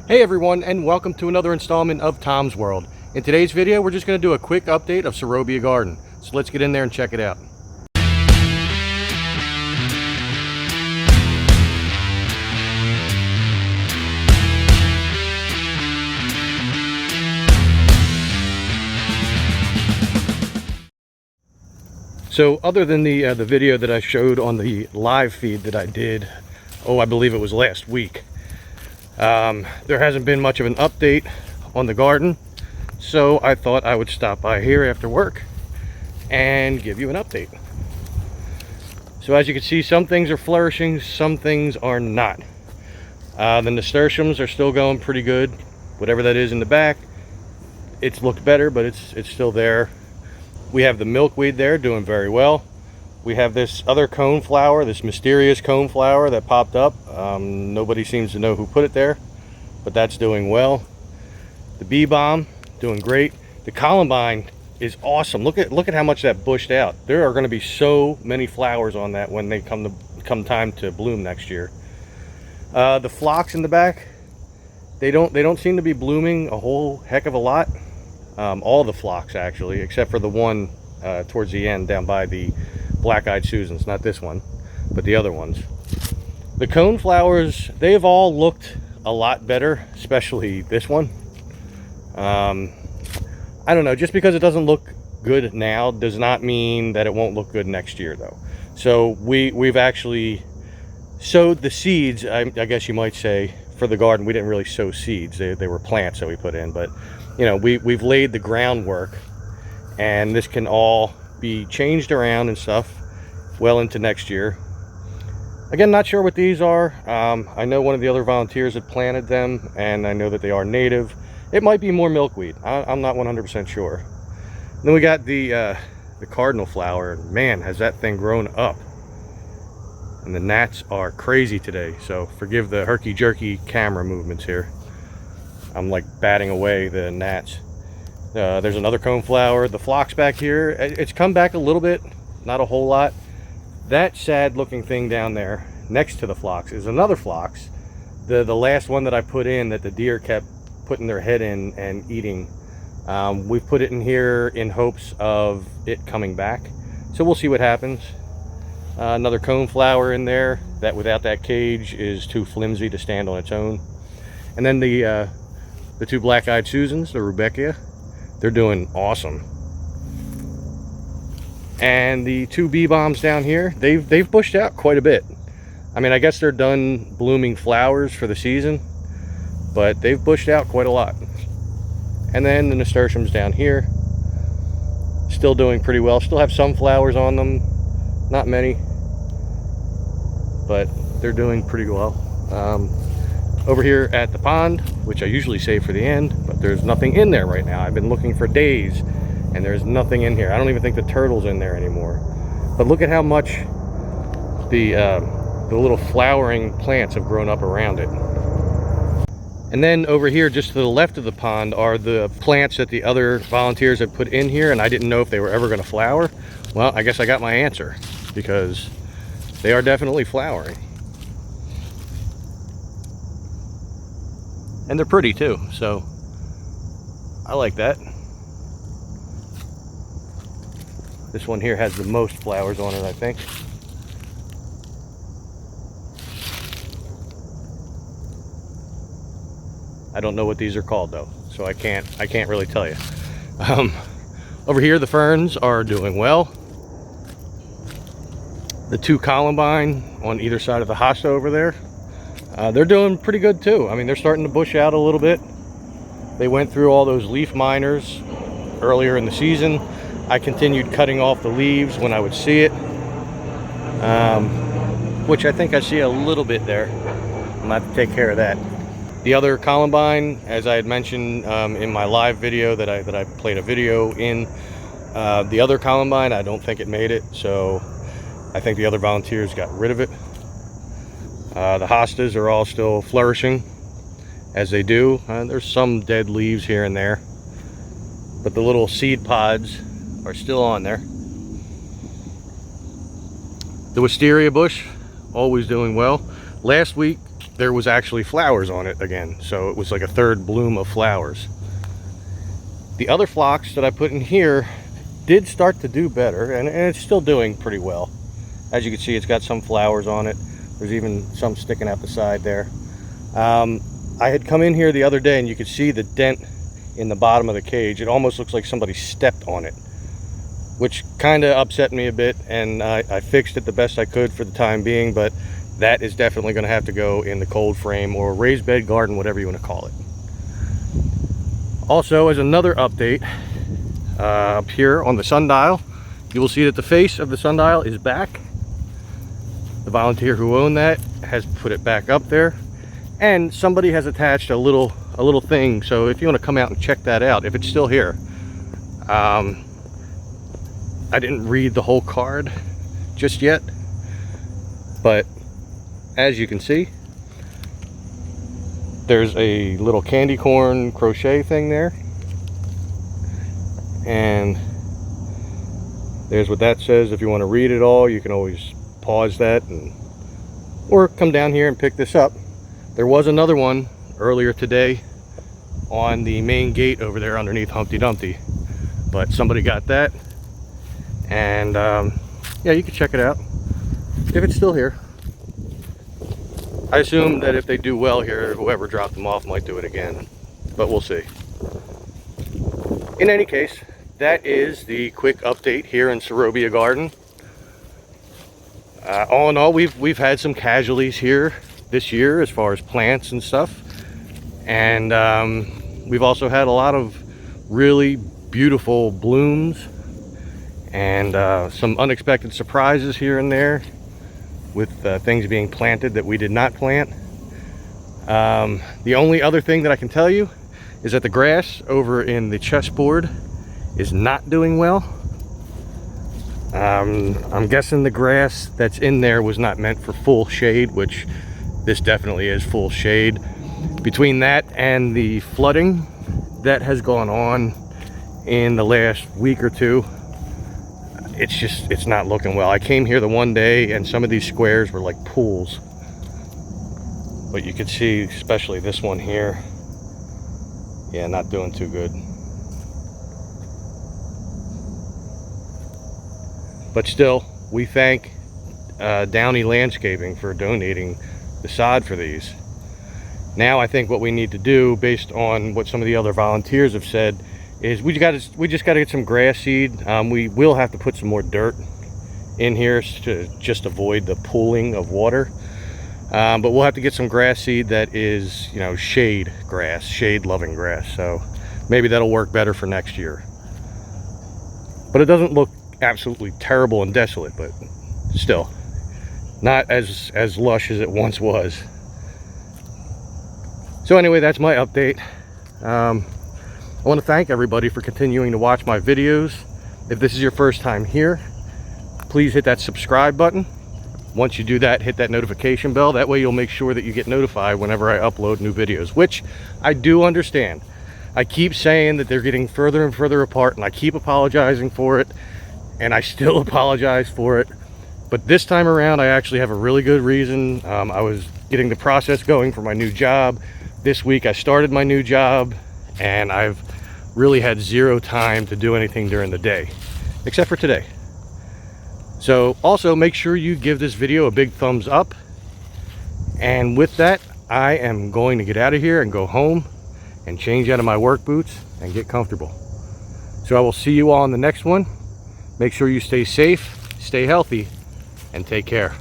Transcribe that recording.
Hey everyone, and welcome to another installment of Tom's World. In today's video, we're just going to do a quick update of Sarobia Garden. So let's get in there and check it out. So other than the video that I showed on the live feed that I did, I believe it was last week, there hasn't been much of an update on the garden, so I thought I would stop by here after work and give you an update. So as you can see, some things are flourishing, some things are not. The nasturtiums are still going pretty good. Whatever that is in the back, it's looked better, but it's still there. We have the milkweed there doing very well. We have this other coneflower, this mysterious coneflower that popped up. Nobody seems to know who put it there, but that's doing well. The bee balm doing great. The columbine is awesome. Look at how much that bushed out. There are going to be so many flowers on that when they come time to bloom next year. The phlox in the back, they don't seem to be blooming a whole heck of a lot. All the phlox actually, except for the one towards the end down by the black-eyed Susans, not this one, but the other ones. The coneflowers, they've all looked a lot better, especially this one. I don't know, just because it doesn't look good now does not mean that it won't look good next year though. So we've actually sowed the seeds, I guess you might say, for the garden. We didn't really sow seeds, they were plants that we put in, but you know, we've laid the groundwork, and this can all be changed around and stuff well into next year. Again, not sure what these are. I know one of the other volunteers had planted them, and I know that they are native. It might be more milkweed. I'm not 100% sure. Then we got the cardinal flower. Man, has that thing grown up. And the gnats are crazy today, so forgive the herky-jerky camera movements here. I'm like batting away the gnats. There's another coneflower. The phlox back here, it's come back a little bit, not a whole lot. That sad looking thing down there next to the phlox is another phlox. The last one that I put in that the deer kept putting their head in and eating. We've put it in here in hopes of it coming back. So we'll see what happens. Another coneflower in there that without that cage is too flimsy to stand on its own. And then the two black-eyed Susans, the Rudbeckia, they're doing awesome. And the two bee balms down here, they've bushed out quite a bit. I mean, I guess they're done blooming flowers for the season, but they've bushed out quite a lot. And then the nasturtiums down here, still doing pretty well. Still have some flowers on them, not many, but they're doing pretty well. Over here at the pond, which I usually save for the end, but there's nothing in there right now. I've been looking for days and there's nothing in here. I don't even think the turtle's in there anymore. But look at how much the little flowering plants have grown up around it. And then over here, just to the left of the pond, are the plants that the other volunteers have put in here, and I didn't know if they were ever going to flower. Well, I guess I got my answer, because they are definitely flowering. And they're pretty too, so I like that. This one here has the most flowers on it, I think. I don't know what these are called though, so I can't really tell you. Over here, the ferns are doing well. The two columbine on either side of the hosta over there, they're doing pretty good too. I mean, they're starting to bush out a little bit. They went through all those leaf miners earlier in the season. I continued cutting off the leaves when I would see it, which I think I see a little bit there. I'm gonna have to take care of that. The other columbine, as I had mentioned in my live video that I played a video in, the other columbine, I don't think it made it, so I think the other volunteers got rid of it. The hostas are all still flourishing as they do. There's some dead leaves here and there, but the little seed pods are still on there. The wisteria bush, always doing well. Last week there was actually flowers on it again. So it was like a third bloom of flowers. The other phlox that I put in here did start to do better, and it's still doing pretty well. As you can see, it's got some flowers on it. There's even some sticking out the side there. I had come in here the other day and you could see the dent in the bottom of the cage. It almost looks like somebody stepped on it, which kind of upset me a bit, and I fixed it the best I could for the time being, but that is definitely going to have to go in the cold frame or raised bed garden, whatever you want to call it. Also, as another update, up here on the sundial, you will see that the face of the sundial is back. The volunteer who owned that has put it back up there, and somebody has attached a little thing. So if you want to come out and check that out, if it's still here. I didn't read the whole card just yet, but as you can see, there's a little candy corn crochet thing there, and there's what that says. If you want to read it all, you can always pause that or come down here and pick this up. There was another one earlier today on the main gate over there underneath Humpty Dumpty, but somebody got that, and yeah, you can check it out if it's still here. I assume that if they do well here, whoever dropped them off might do it again, but we'll see. In any case, that is the quick update here in Sarobia Garden. All in all, we've had some casualties here this year as far as plants and stuff, and we've also had a lot of really beautiful blooms and some unexpected surprises here and there with things being planted that we did not plant. The only other thing that I can tell you is that the grass over in the chessboard is not doing well. I'm guessing the grass that's in there was not meant for full shade, which this definitely is full shade. Between that and the flooding that has gone on in the last week or two, it's not looking well. I came here the one day and some of these squares were like pools, but you could see, especially this one here, yeah, not doing too good. But still, we thank Downey Landscaping for donating the sod for these. Now I think what we need to do, based on what some of the other volunteers have said, is we just got to get some grass seed. We will have to put some more dirt in here to just avoid the pooling of water, but we'll have to get some grass seed that is, you know, shade grass, shade loving grass. So maybe that'll work better for next year. But it doesn't look absolutely terrible and desolate, but still not as lush as it once was. So anyway, that's my update. I want to thank everybody for continuing to watch my videos. If this is your first time here, please hit that subscribe button. Once you do that, hit that notification bell. That way you'll make sure that you get notified whenever I upload new videos, which I do understand. I keep saying that they're getting further and further apart, and I keep apologizing for it, and I still apologize for it. But this time around, I actually have a really good reason. I was getting the process going for my new job. This week I started my new job, and I've really had zero time to do anything during the day, except for today. So also make sure you give this video a big thumbs up. And with that, I am going to get out of here and go home and change out of my work boots and get comfortable. So I will see you all in the next one. Make sure you stay safe, stay healthy, and take care.